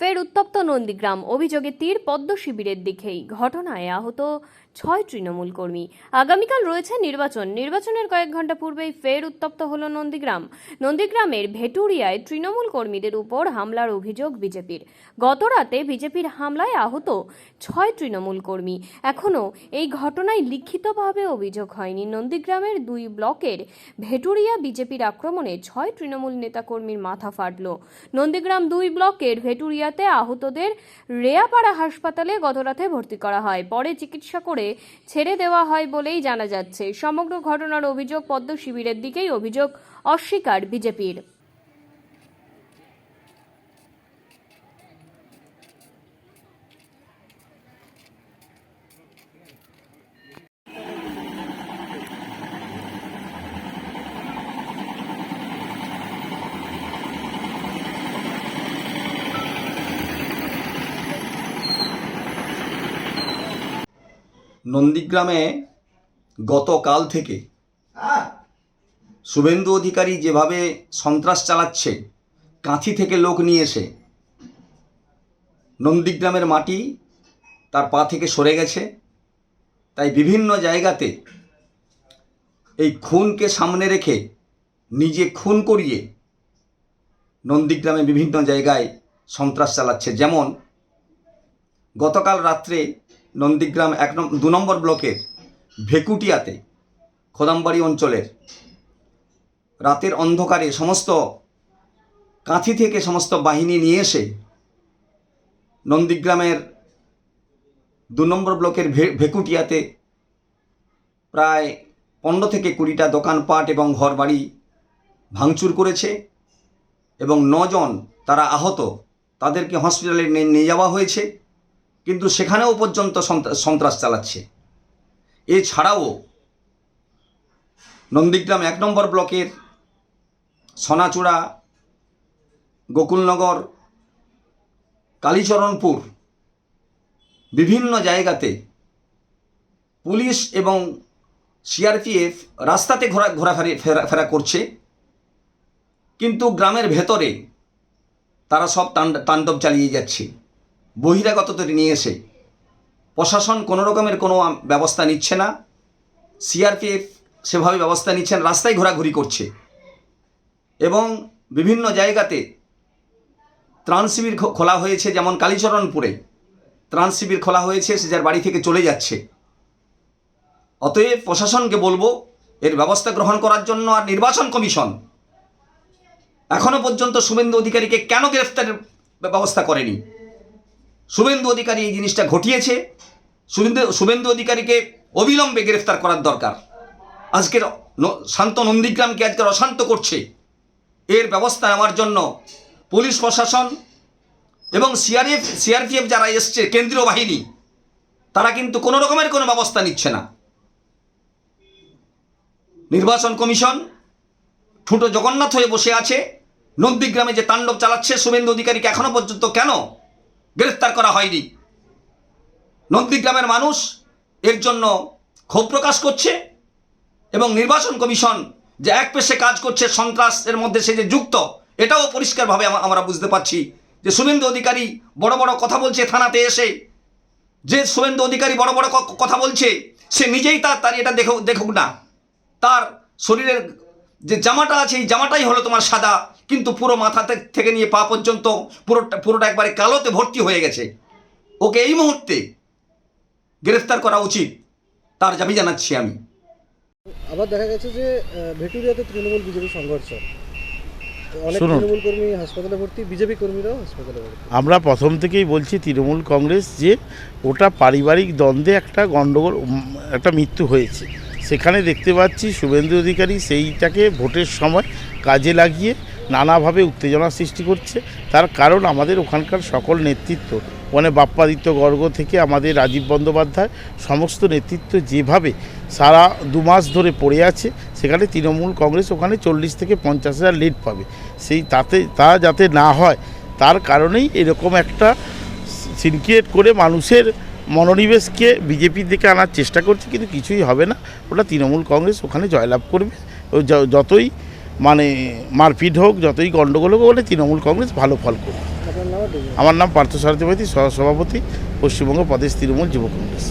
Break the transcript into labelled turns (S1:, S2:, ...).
S1: ফের উত্তপ্ত নন্দীগ্রাম, অভিযোগে তীর পদ্ম শিবিরের দিকেই। ঘটনায় আহত 6 তৃণমূল কর্মী। আগামীকাল রয়েছে নির্বাচনের কয়েক ঘন্টা পূর্বেই ফের উত্তপ্ত হলো নন্দীগ্রামের ভেটুরিয়ায় তৃণমূল কর্মীদের উপর হামলার অভিযোগ বিজেপির। গতরাতে বিজেপির হামলায় আহত 6 তৃণমূল কর্মী। এখনও এই ঘটনায় লিখিতভাবে অভিযোগ হয়নি। নন্দীগ্রামের 2 ব্লকের ভেটুরিয়া বিজেপির আক্রমণে 6 তৃণমূল নেতাকর্মীর মাথা ফাটল। নন্দীগ্রাম 2 ব্লকের ভেটুরিয়াতে আহতদের রেয়াপাড়া হাসপাতালে গতরাতে ভর্তি করা হয়, পরে চিকিৎসা করে ছেড়ে দেওয়া হয় বলেই জানা যাচ্ছে। সমগ্র ঘটনার অভিযোগ পদ্ম শিবিরের দিকেই, অভিযোগ অস্বীকার বিজেপির।
S2: নন্দীগ্রামে গতকাল থেকে শুভেন্দু অধিকারী যেভাবে সন্ত্রাস চালাচ্ছে, কাঁথি থেকে লোক নিয়ে এসে, নন্দীগ্রামের মাটি তার পা থেকে সরে গেছে। তাই বিভিন্ন জায়গাতে এই খুনকে সামনে রেখে নিজে খুন করিয়ে নন্দীগ্রামে বিভিন্ন জায়গায় সন্ত্রাস চালাচ্ছে। যেমন গতকাল রাত্রে নন্দীগ্রাম 2 নম্বর ব্লকের ভেকুটিয়াতে, খোদামবাড়ি অঞ্চলের রাতের অন্ধকারে সমস্ত কাঁথি থেকে সমস্ত বাহিনী নিয়ে এসে নন্দীগ্রামের 2 নম্বর ব্লকের ভেকুটিয়াতে প্রায় 15 থেকে 20টা দোকানপাট এবং ঘরবাড়ি ভাঙচুর করেছে এবং 9 জন তারা আহত, তাদেরকে হসপিটালে নিয়ে যাওয়া হয়েছে, কিন্তু সেখানেও পর্যন্ত সন্ত্রাস চালাচ্ছে। এছাড়াও নন্দীগ্রাম 1 নম্বর ব্লকের সোনাচূড়া, গোকুলনগর, কালীচরণপুর বিভিন্ন জায়গাতে পুলিশ এবং সিআরপিএফ রাস্তাতে ঘোরাফেরা করছে, কিন্তু গ্রামের ভেতরে তারা সব তাণ্ডব চালিয়ে যাচ্ছে। বহিরাগতদের নিয়ে এসে প্রশাসন কোনো রকমের কোনো ব্যবস্থা নিচ্ছে না, সিআরপিএফ সেভাবে ব্যবস্থা নিচ্ছেন, রাস্তায় ঘোরাঘুরি করছে এবং বিভিন্ন জায়গাতে ত্রাণ শিবির খোলা হয়েছে। যেমন কালীচরণপুরে ত্রাণ শিবির খোলা হয়েছে, সে যার বাড়ি থেকে চলে যাচ্ছে। অতএব প্রশাসনকে বলবো এর ব্যবস্থা গ্রহণ করার জন্য। আর নির্বাচন কমিশন এখনো পর্যন্ত শুভেন্দু অধিকারীকে কেন গ্রেফতারের ব্যবস্থা করেনি? শুভেন্দু অধিকারী এই জিনিসটা ঘটিয়েছে, শুভেন্দু অধিকারীকে অবিলম্বে গ্রেফতার করার দরকার। আজকের শান্ত নন্দীগ্রামকে আজকের অশান্ত করছে, এর ব্যবস্থা নেওয়ার জন্য পুলিশ প্রশাসন এবং সিআরপিএফ যারা এসছে, কেন্দ্রীয় বাহিনী, তারা কিন্তু কোনো রকমের কোনো ব্যবস্থা নিচ্ছে না। নির্বাচন কমিশন ঠুঁটো জগন্নাথ হয়ে বসে আছে। নন্দীগ্রামে যে তাণ্ডব চালাচ্ছে, শুভেন্দু অধিকারীকে এখনো পর্যন্ত কেন গ্রেফতার করা হয়নি? নন্দীগ্রামের মানুষ এর জন্য ক্ষোভ প্রকাশ করছে এবং নির্বাচন কমিশন যে এক পেশে কাজ করছে, সন্ত্রাসের মধ্যে সে যে যুক্ত, এটাও পরিষ্কারভাবে আমরা বুঝতে পারছি। যে শুভেন্দু অধিকারী বড় বড় কথা বলছে থানাতে এসে, যে শুভেন্দু অধিকারী বড় বড় কথা বলছে, সে নিজেই তার এটা দেখুক না। তার শরীরের যে জামাটা আছে, এই জামাটাই হলো তোমার সাদা, কিন্তু পুরো মাথা থেকে নিয়ে পা পর্যন্ত পুরোটা একবারে কালোতে ভর্তি হয়ে গেছে। ওকে এই মুহূর্তে গ্রেফতার করা উচিত, তার দাবি জানাচ্ছি আমি।
S3: আবার দেখা গেছে যে ভেটুরিয়াতে তৃণমূল বিজেপি সংঘর্ষ, অনেক তৃণমূল কর্মী হাসপাতালে ভর্তি, বিজেপি কর্মীরাও হাসপাতালে ভর্তি।
S4: আমরা প্রথম থেকেই বলছি তৃণমূল কংগ্রেস যে ওটা পারিবারিক দ্বন্দ্বে একটা গণ্ডগোল, একটা মৃত্যু হয়েছে। সেখানে দেখতে পাচ্ছি শুভেন্দু অধিকারী সেইটাকে ভোটের সময় কাজে লাগিয়ে নানাভাবে উত্তেজনা সৃষ্টি করছে। তার কারণ আমাদের ওখানকার সকল নেতৃত্ব, মানে বাপ্পাদিত্য গর্গ থেকে আমাদের রাজীব বন্দ্যোপাধ্যায়, সমস্ত নেতৃত্ব যেভাবে সারা 2 মাস ধরে পড়ে আছে, সেখানে তৃণমূল কংগ্রেস ওখানে 40 থেকে 50,000 লিড পাবে। তা যাতে না হয়, তার কারণেই এরকম একটা সিন ক্রিয়েট করে মানুষের মনোনিবেশকে বিজেপির দিকে আনার চেষ্টা করছে, কিন্তু কিছুই হবে না। ওটা তৃণমূল কংগ্রেস ওখানে জয়লাভ করবে। যতই মানে মারপিট হোক, যতই গণ্ডগোল হোক, ওখানে তৃণমূল কংগ্রেস ভালো ফল করবে।
S3: আপনার নাম? পরিচয়।
S4: আমার নাম পার্থসারথী মাইতি, সহ সভাপতি, পশ্চিমবঙ্গ প্রদেশ তৃণমূল যুব কংগ্রেস।